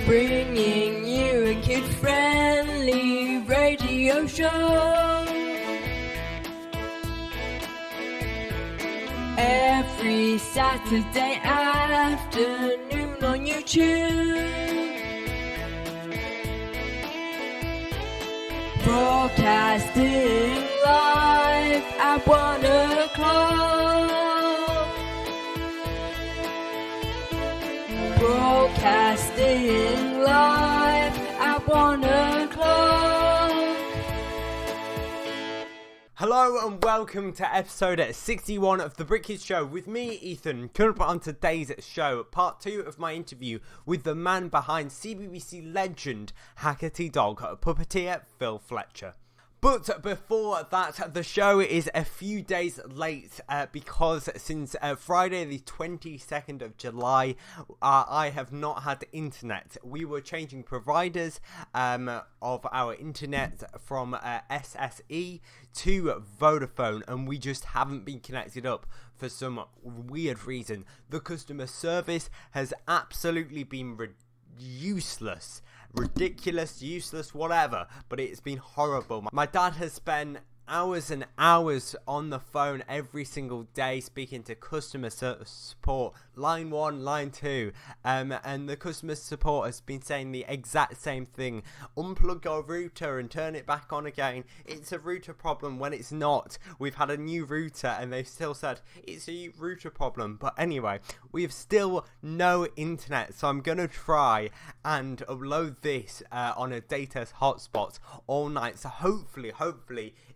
bringing you a kid-friendly radio show. Every Saturday afternoon on YouTube. Broadcasting live at 1 o'clock. Broadcasting live at 1 o'clock. Hello and welcome to episode 61 of the Brit Show with me, Ethan. Coming up on today's show, part 2 of my interview with the man behind CBBC legend Hackety Dog Puppeteer Phil Fletcher. But before that, the show is a few days late because since Friday the 22nd of July, I have not had internet. We were changing providers of our internet from SSE to Vodafone, and we just haven't been connected up for some weird reason. The customer service has absolutely been useless. Ridiculous, useless, whatever, but it's been horrible. My dad has spent hours and hours on the phone every single day speaking to customer support, line 1, line 2, and the customer support has been saying the exact same thing. Unplug your router and turn it back on again. It's a router problem when it's not. We've had a new router and they've still said it's a router problem. But anyway, we have still no internet, so I'm gonna try and upload this on a data hotspot all night. So hopefully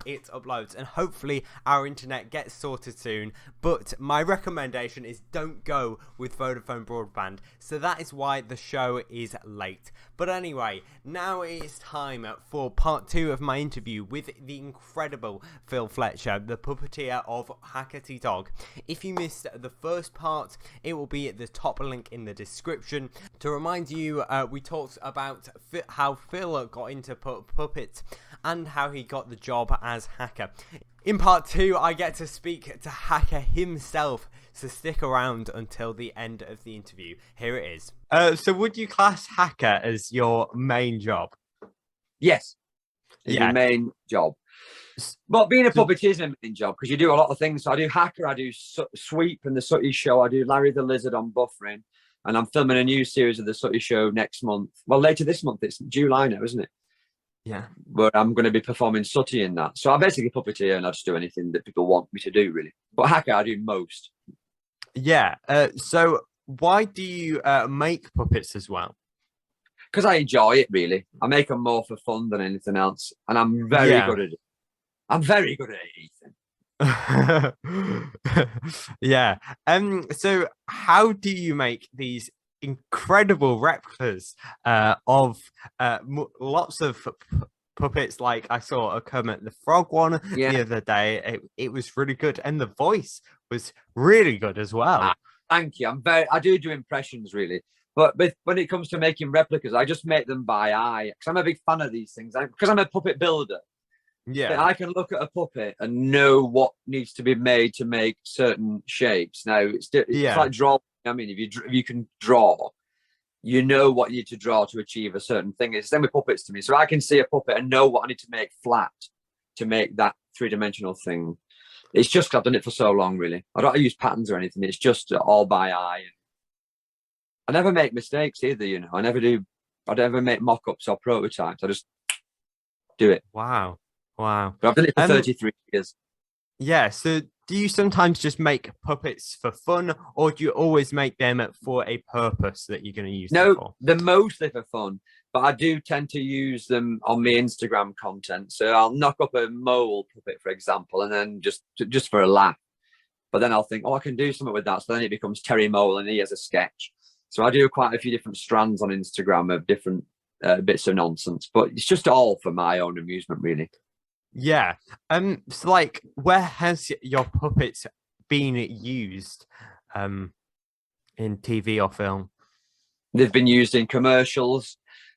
it uploads and hopefully our internet gets sorted soon. But my recommendation is don't go with Vodafone broadband, so that is why the show is late. But anyway, now it is time for part 2 of my interview with the incredible Phil Fletcher, the puppeteer of Hackety Dog. If you missed the first part, it will be at the top link in the description. To remind you, we talked about how Phil got into puppets and how he got the job as Hacker. In part 2, I get to speak to Hacker himself, so stick around until the end of the interview. Here it is. So would you class Hacker as your main job? Yes, it's your main job. But being a puppeteer is a main job because you do a lot of things. So I do Hacker, I do Sweep and the Sooty Show, I do Larry the Lizard on buffering, and I'm filming a new series of the Sooty Show next month. Well, later this month, it's July now, isn't it? Yeah. But I'm going to be performing Sooty in that. So I'm basically a puppeteer and I just do anything that people want me to do, really. But Hacker, I do most. Yeah. So why do you make puppets as well? Because I enjoy it, really. I make them more for fun than anything else. And I'm very good at it. I'm very good at it, Ethan. Yeah. So how do you make these incredible replicas of lots of puppets? Like I saw a Kermit the Frog one the other day. It was really good, and the voice was really good as well. Thank you. I do impressions, really, but when it comes to making replicas, I just make them by eye because I'm a big fan of these things. Because I'm a puppet builder. Yeah, I can look at a puppet and know what needs to be made to make certain shapes. Now it's like drawing. I mean, if you can draw, you know what you need to draw to achieve a certain thing. It's the same with puppets to me. So I can see a puppet and know what I need to make flat to make that three-dimensional thing. It's just I've done it for so long, really. I don't use patterns or anything. It's just all by eye. I never make mistakes either, you know. I never make mock-ups or prototypes. I just do it. Wow. But I've done it for 33 years. Yeah, so do you sometimes just make puppets for fun, or do you always make them for a purpose that you're going to use them for? No, they're mostly for fun, but I do tend to use them on my Instagram content. So I'll knock up a mole puppet, for example, and then just for a laugh. But then I'll think, oh, I can do something with that. So then it becomes Terry Mole and he has a sketch. So I do quite a few different strands on Instagram of different bits of nonsense, but it's just all for my own amusement, really. Yeah. So like, where has your puppets been used in TV or film? They've been used in commercials.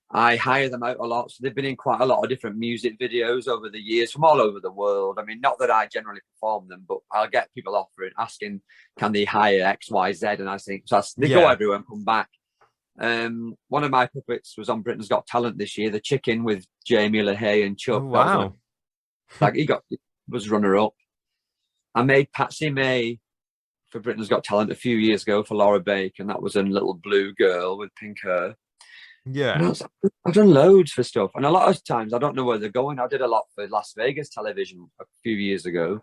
I hire them out a lot. So they've been in quite a lot of different music videos over the years from all over the world. I mean, not that I generally perform them, but I'll get people offering, asking, can they hire X, Y, Z? And I think, so they go everywhere and come back. One of my puppets was on Britain's Got Talent this year, the chicken with Jamie LaHaye and Chuck. Oh, wow. He was runner-up. I made Patsy May for Britain's Got Talent a few years ago for Laura Bacon. That was a little blue girl with pink hair. Yeah. I've done loads for stuff. And a lot of times I don't know where they're going. I did a lot for Las Vegas television a few years ago.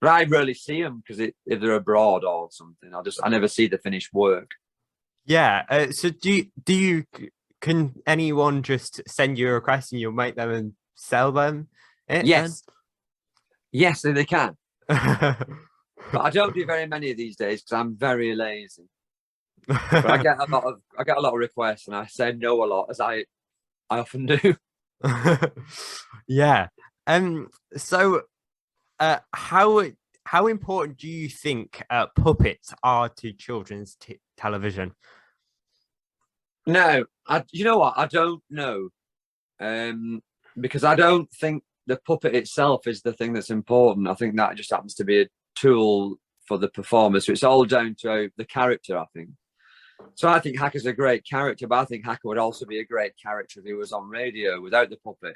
But I rarely see them because if they're abroad or something, I never see the finished work. Yeah. So can anyone just send you a request and you'll make them and sell them? Yes. Yes, they can. But I don't do very many of these days because I'm very lazy. But I get a lot of requests, and I say no a lot, as I often do. Yeah. So, how important do you think puppets are to children's television? No, you know what? I don't know, because I don't think the puppet itself is the thing that's important. I think that just happens to be a tool for the performer. So it's all down to the character, I think. So I think Hacker's a great character, but I think Hacker would also be a great character if he was on radio without the puppet.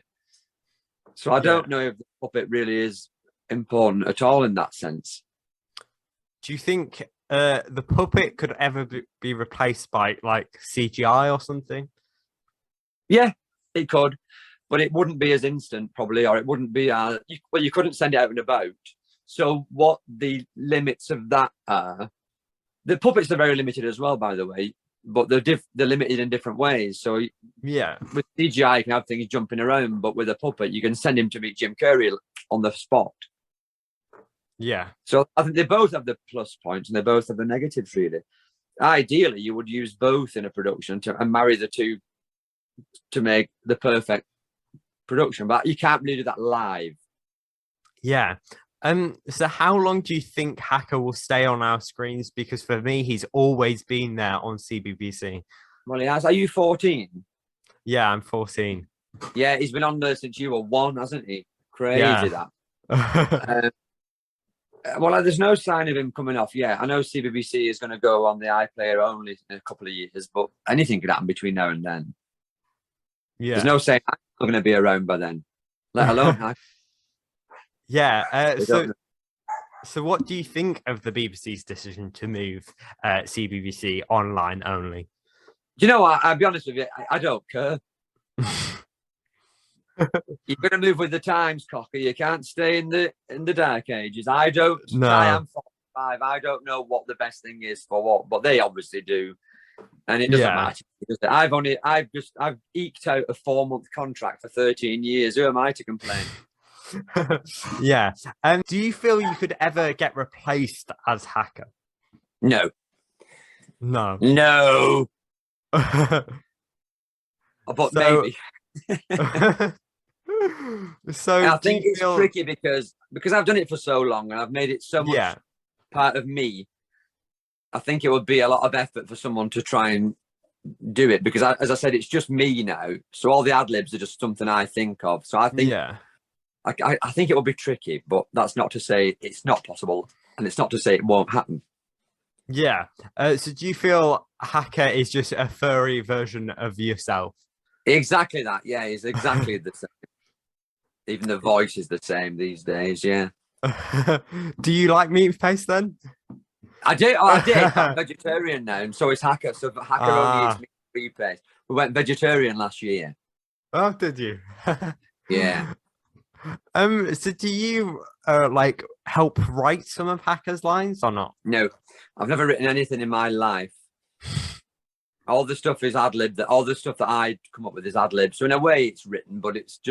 So I don't know if the puppet really is important at all in that sense. Do you think the puppet could ever be replaced by like CGI or something? Yeah, it could, but it wouldn't be as instant probably, or it wouldn't be you couldn't send it out and about. So what the limits of that are, the puppets are very limited as well, by the way, but they're limited in different ways. So yeah, with CGI you can have things jumping around, but with a puppet you can send him to meet Jim Carrey on the spot. Yeah. So I think they both have the plus points and they both have the negatives, really. Ideally, you would use both in a production and marry the two to make the perfect production, but you can't really do that live. Yeah. So how long do you think Hacker will stay on our screens? Because for me, he's always been there on CBBC. Well, he has. Are you 14? Yeah, I'm 14. Yeah, he's been on there since you were 1, hasn't he? Crazy that. Well, there's no sign of him coming off yet. I know CBBC is going to go on the iPlayer only in a couple of years, but anything could happen between now and then. Yeah. There's no saying I'm not going to be around by then, let alone Yeah. So what do you think of the BBC's decision to move CBBC online only? Do you know what? I'll be honest with you. I don't care. You're going to move with the times, Cocker. You can't stay in the dark ages. I don't. No. I am 45. I don't know what the best thing is for what, but they obviously do, and it doesn't matter. I've eked out a 4-month contract for 13 years. Who am I to complain? Yeah. Do you feel you could ever get replaced as Hacker? No. No. No. But maybe. So I think it's tricky because I've done it for so long and I've made it so much part of me. I think it would be a lot of effort for someone to try and do it because, as I said, it's just me now. So all the ad libs are just something I think of. So I think, I think it will be tricky, but that's not to say it's not possible, and it's not to say it won't happen. Yeah. So do you feel Hacker is just a furry version of yourself? Exactly that. Yeah, he's exactly the same. Even the voice is the same these days. Yeah. Do you like meat paste then? I do. Oh, I did. I'm vegetarian now, and so is Hacker. So Hacker only eats meat paste. We went vegetarian last year. Oh, did you? Yeah. So do you like help write some of Hacker's lines or not? No, I've never written anything in my life. All the stuff is ad lib. All the stuff that I come up with is ad lib. So in a way, it's written, but it's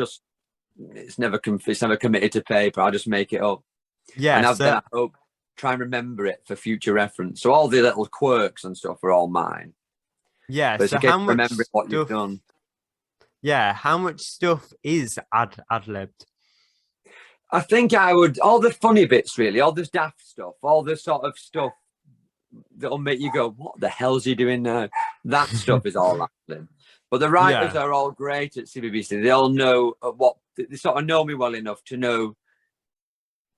never committed to paper. I just make it up. Yeah, and I hope try and remember it for future reference. So all the little quirks and stuff are all mine. Yeah. But so how much remembering what you've done? Yeah. How much stuff is ad libbed? I think I would all the funny bits, really, all this daft stuff, all the sort of stuff that'll make you go, "What the hell's he doing now?" That stuff is all happening. But the writers are all great at CBBC. They all know they sort of know me well enough to know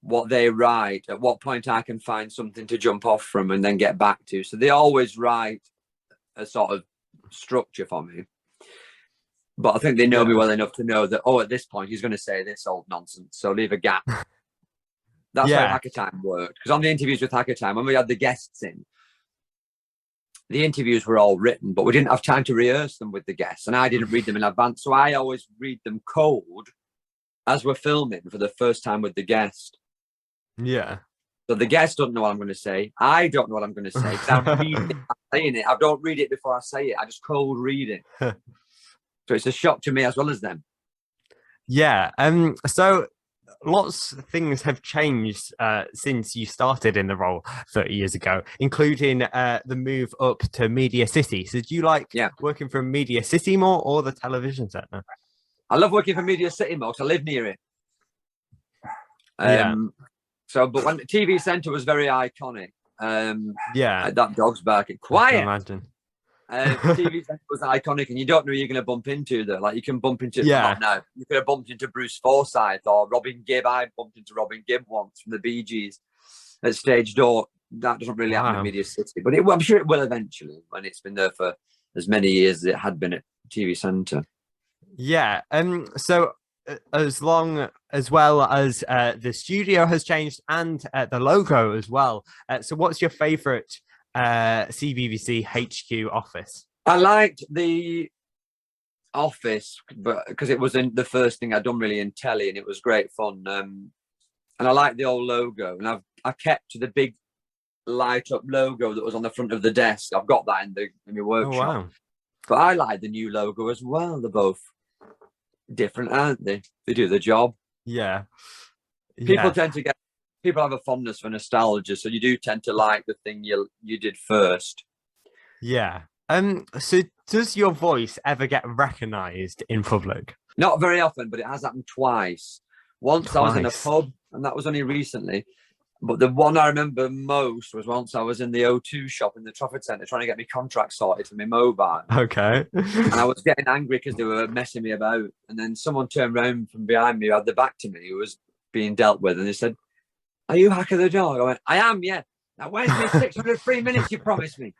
what they write, at what point I can find something to jump off from and then get back to. So they always write a sort of structure for me. But I think they know me well enough to know that, at this point, he's going to say this old nonsense. So leave a gap. That's how Hacker Time worked. Because on the interviews with Hacker Time, when we had the guests in, the interviews were all written, but we didn't have time to rehearse them with the guests. And I didn't read them in advance. So I always read them cold as we're filming for the first time with the guest. Yeah. So the guest doesn't know what I'm going to say. I don't know what I'm going to say because I'm reading it, I'm saying it. I don't read it before I say it. I just cold read it. So it's a shock to me as well as them. Yeah. So lots of things have changed since you started in the role 30 years ago, including the move up to Media City. So do you like working from Media City more or the television centre? I love working for Media City more because I live near it. So, but when the TV centre was very iconic. That dog's barking. Quiet. I can imagine. TV centre was iconic, and you don't know who you're going to bump into there. Like you can bump into, not now. You could have bumped into Bruce Forsyth or Robin Gibb. I bumped into Robin Gibb once from the Bee Gees at Stage Door. That doesn't really happen in Media City, but I'm sure it will eventually when it's been there for as many years as it had been at TV centre. Yeah. So as well as the studio has changed and the logo as well. So what's your favourite CBBC HQ office? I liked the office, but because it was the first thing I'd done really in telly, and it was great fun. And I liked the old logo, and I kept the big light up logo that was on the front of the desk. I've got that in my workshop. Oh, wow. But I like the new logo as well. They're both different, aren't they? They do the job. Yeah. People have a fondness for nostalgia, so you do tend to like the thing you did first. Yeah. So does your voice ever get recognized in public? Not very often, but it has happened twice. Once I was in a pub, and that was only recently. But the one I remember most was once I was in the O2 shop in the Trafford Centre trying to get my contract sorted for my mobile. Okay. And I was getting angry because they were messing me about. And then someone turned around from behind me who had the back to me, who was being dealt with. And they said, "Are you Hacker the Dog?" I went, "I am, yeah. Now, where's my 603 minutes you promised me?"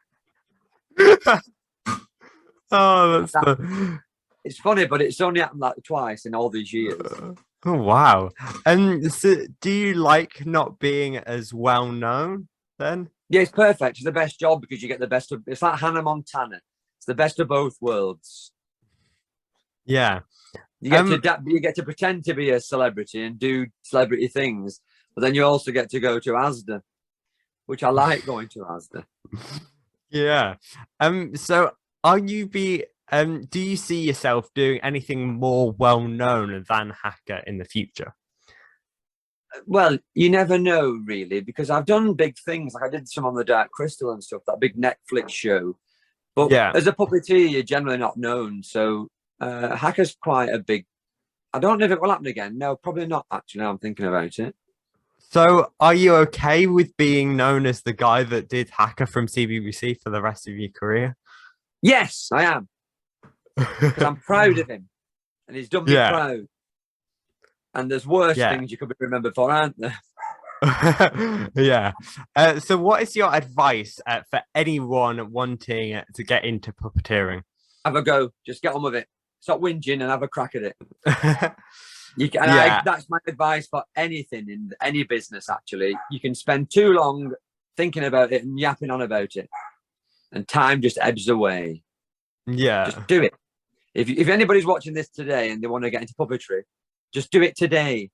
It's funny, but it's only happened like twice in all these years. Oh, wow. And so do you like not being as well known then? Yeah, it's perfect. It's the best job because you get the best of, it's like Hannah Montana. It's the best of both worlds. Yeah. You get to pretend to be a celebrity and do celebrity things, but then you also get to go to Asda, which I like going to Asda. Yeah. So do you see yourself doing anything more well-known than Hacker in the future? Well, you never know, really, because I've done big things. Like I did some on the Dark Crystal and stuff, that big Netflix show. But as a puppeteer, you're generally not known. So Hacker's quite a big... I don't know if it will happen again. No, probably not, actually, now I'm thinking about it. So are you okay with being known as the guy that did Hacker from CBBC for the rest of your career? Yes, I am. Because I'm proud of him. And he's done me proud. And there's worse things you could be remembered for, aren't there? Yeah. So what is your advice for anyone wanting to get into puppeteering? Have a go. Just get on with it. Stop whinging and have a crack at it. That's my advice for anything in any business, actually. You can spend too long thinking about it and yapping on about it. And time just ebbs away. Yeah. Just do it. If anybody's watching this today and they want to get into puppetry, just do it today.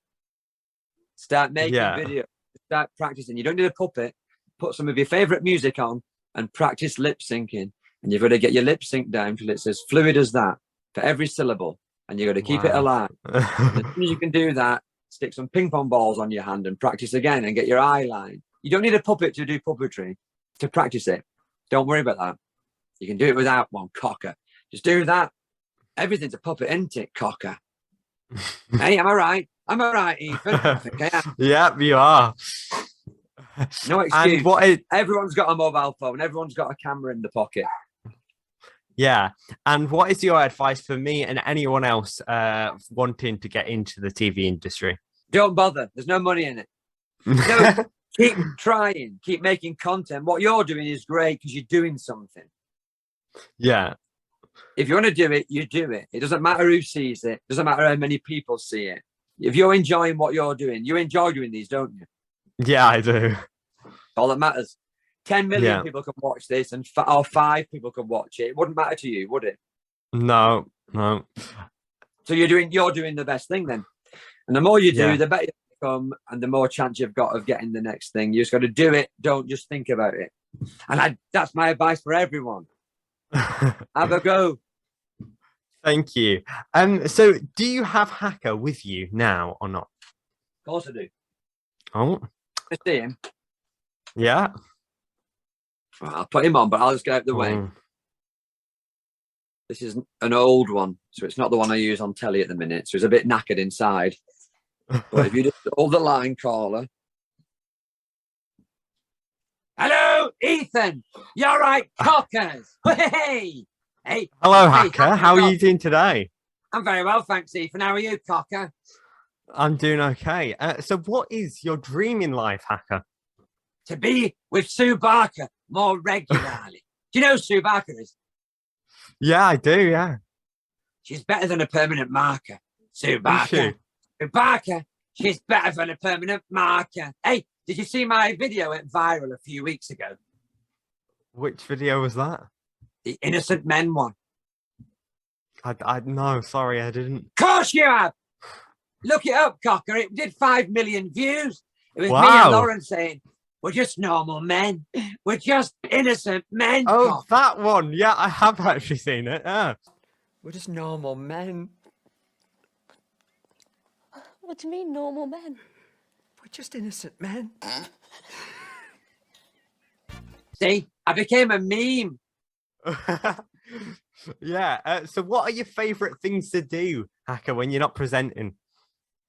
Start making videos. Start practicing. You don't need a puppet. Put some of your favourite music on and practice lip syncing. And you've got to get your lip sync down till it's as fluid as that for every syllable. And you've got to keep it alive. As soon as you can do that, stick some ping pong balls on your hand and practice again and get your eye line. You don't need a puppet to do puppetry to practice it. Don't worry about that. You can do it without one, cocker. Just do that. Everything's a puppet, isn't it, cocker? Hey, am I right? Am I right, Ethan? I think I am. Yeah, you are. No excuse. Everyone's got a mobile phone. Everyone's got a camera in the pocket. Yeah. And what is your advice for me and anyone else wanting to get into the TV industry? Don't bother. There's no money in it. No, keep trying. Keep making content. What you're doing is great because you're doing something. Yeah. If you want to do it, you do it. It doesn't matter who sees it. It doesn't matter how many people see it. If you're enjoying what you're doing, you enjoy doing these, don't you? Yeah, I do. All that matters. 10 million people can watch this, and or 5 people can watch it. It wouldn't matter to you, would it? No. So you're doing the best thing then. And the more you do, the better you become, and the more chance you've got of getting the next thing. You just got to do it. Don't just think about it. And that's my advice for everyone. Have a go. Thank you. So do you have Hacker with you now or not? Of course I do. Oh. I see him. Yeah. Well, I'll put him on, but I'll just get out of the way. This is an old one, so it's not the one I use on telly at the minute. So it's a bit knackered inside. But if you just hold the line, caller. Hello, Ethan. You're right, cockers. Hey. Hello, Hacker. How are you doing today? I'm very well, thanks, Ethan. How are you, cocker? I'm doing okay. So what is your dream in life, Hacker? To be with Sue Barker more regularly. Do you know who Sue Barker is? Yeah, I do, yeah. She's better than a permanent marker. Sue Barker. Sue Barker. She's better than a permanent marker. Hey, did you see my video went viral a few weeks ago? Which video was that? The Innocent Men one. I no, sorry, I didn't. Of course you have. Look it up, cocker. It did 5 million views. It was me and Lauren saying, we're just normal men. We're just innocent men. Oh, cocker. that one. Yeah, I have actually seen it. Yeah. We're just normal men. What do you mean, normal men? We're just innocent men. See, I became a meme. Yeah. So what are your favourite things to do, Hacker, when you're not presenting?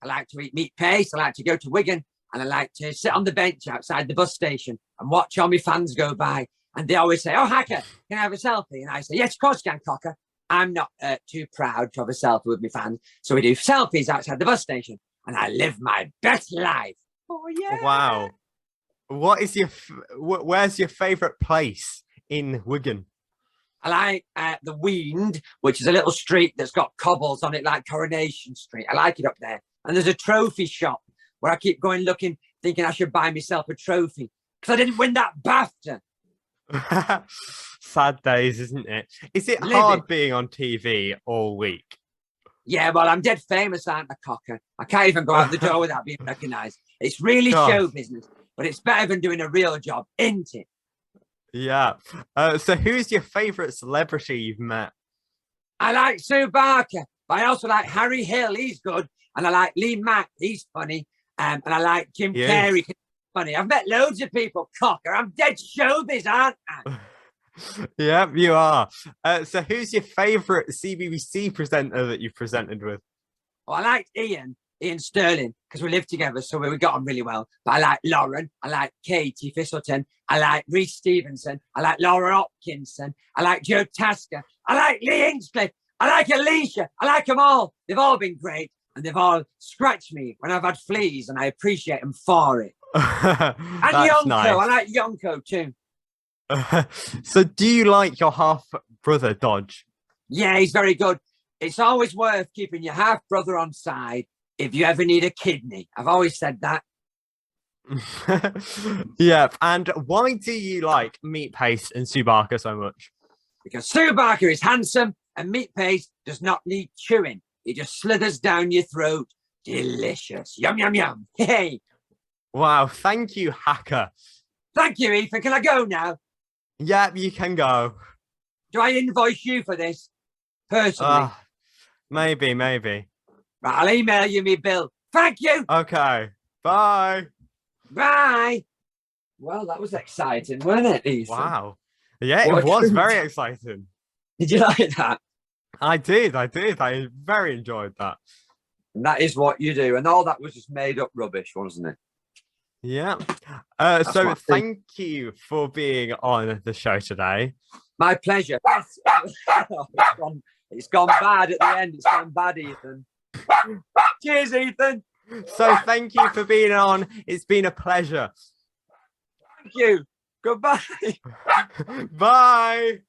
I like to eat meat paste. I like to go to Wigan. And I like to sit on the bench outside the bus station and watch all my fans go by. And they always say, oh, Hacker, can I have a selfie? And I say, yes, of course you can, cocker. I'm not too proud to have a selfie with my fans. So we do selfies outside the bus station. And I live my best life. Oh, yeah. Wow. What is where's your favourite place in Wigan? I like the Weend, which is a little street that's got cobbles on it like Coronation Street. I like it up there. And there's a trophy shop where I keep going looking, thinking I should buy myself a trophy because I didn't win that BAFTA. Sad days, isn't it? Is it hard being on TV all week? Yeah, well, I'm dead famous, aren't I, cocker? I can't even go out the door without being recognised. It's really show business, but it's better than doing a real job, isn't it? Yeah. So who's your favourite celebrity you've met? I like Sue Barker, but I also like Harry Hill. He's good. And I like Lee Mack. He's funny. And I like Jim Carrey. Funny. I've met loads of people, cocker. I'm dead showbiz, aren't I? Yeah, you are. So who's your favourite CBBC presenter that you've presented with? Oh, I like Ian Sterling, because we live together, so we got on really well. But I like Lauren. I like Katie Thistleton. I like Reece Stevenson. I like Laura Hopkinson. I like Joe Tasker. I like Lee Hinchcliffe. I like Alicia. I like them all. They've all been great. And they've all scratched me when I've had fleas, and I appreciate them for it. And Yonko. Nice. I like Yonko too. So do you like your half-brother, Dodge? Yeah, he's very good. It's always worth keeping your half-brother on side if you ever need a kidney. I've always said that. Yeah, and why do you like Meat Paste and Sue Barker so much? Because Sue Barker is handsome and Meat Paste does not need chewing. It just slithers down your throat. Delicious. Yum, yum, yum. Hey. Wow, thank you, Hacker. Thank you, Ethan. Can I go now? Yeah, you can go. Do I invoice you for this? Personally? Maybe. Right, I'll email you my bill. Thank you. Okay. Bye. Bye. Well, that was exciting, wasn't it, Ethan? Wow. Yeah, it was very exciting. Did you like that? I did. I very enjoyed that. And that is what you do. And all that was just made up rubbish, wasn't it? Yeah. So thank you for being on the show today. My pleasure. It's gone bad at the end. It's gone bad, Ethan. Cheers, Ethan. So thank you for being on. It's been a pleasure. Thank you. Goodbye. Bye.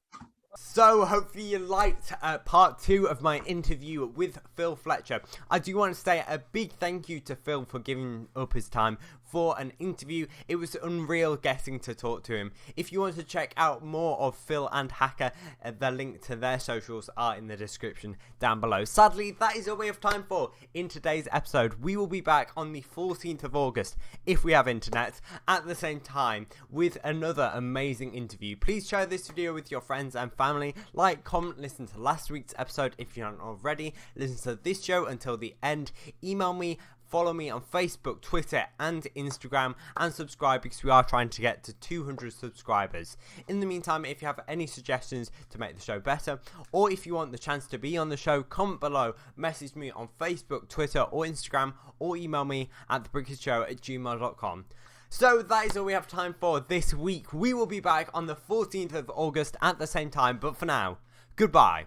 So hopefully you liked part 2 of my interview with Phil Fletcher. I do want to say a big thank you to Phil for giving up his time for an interview. It was unreal getting to talk to him. If you want to check out more of Phil and Hacker, the link to their socials are in the description down below. Sadly, that is all we have time for in today's episode. We will be back on the 14th of August, if we have internet, at the same time with another amazing interview. Please share this video with your friends and family. Like, comment, listen to last week's episode if you haven't already. Listen to this show until the end. Email me. Follow me on Facebook, Twitter and Instagram, and subscribe because we are trying to get to 200 subscribers. In the meantime, if you have any suggestions to make the show better, or if you want the chance to be on the show, comment below, message me on Facebook, Twitter or Instagram, or email me at thebritishshow@gmail.com. So that is all we have time for this week. We will be back on the 14th of August at the same time, but for now, goodbye.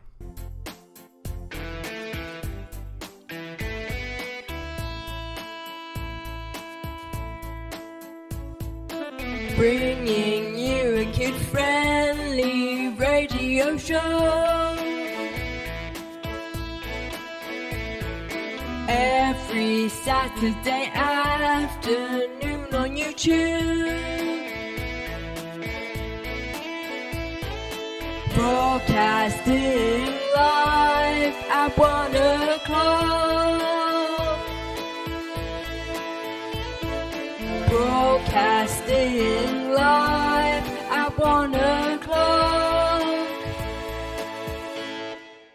Bringing you a kid-friendly radio show every Saturday afternoon on YouTube. Broadcasting live at 1 o'clock. Broadcasting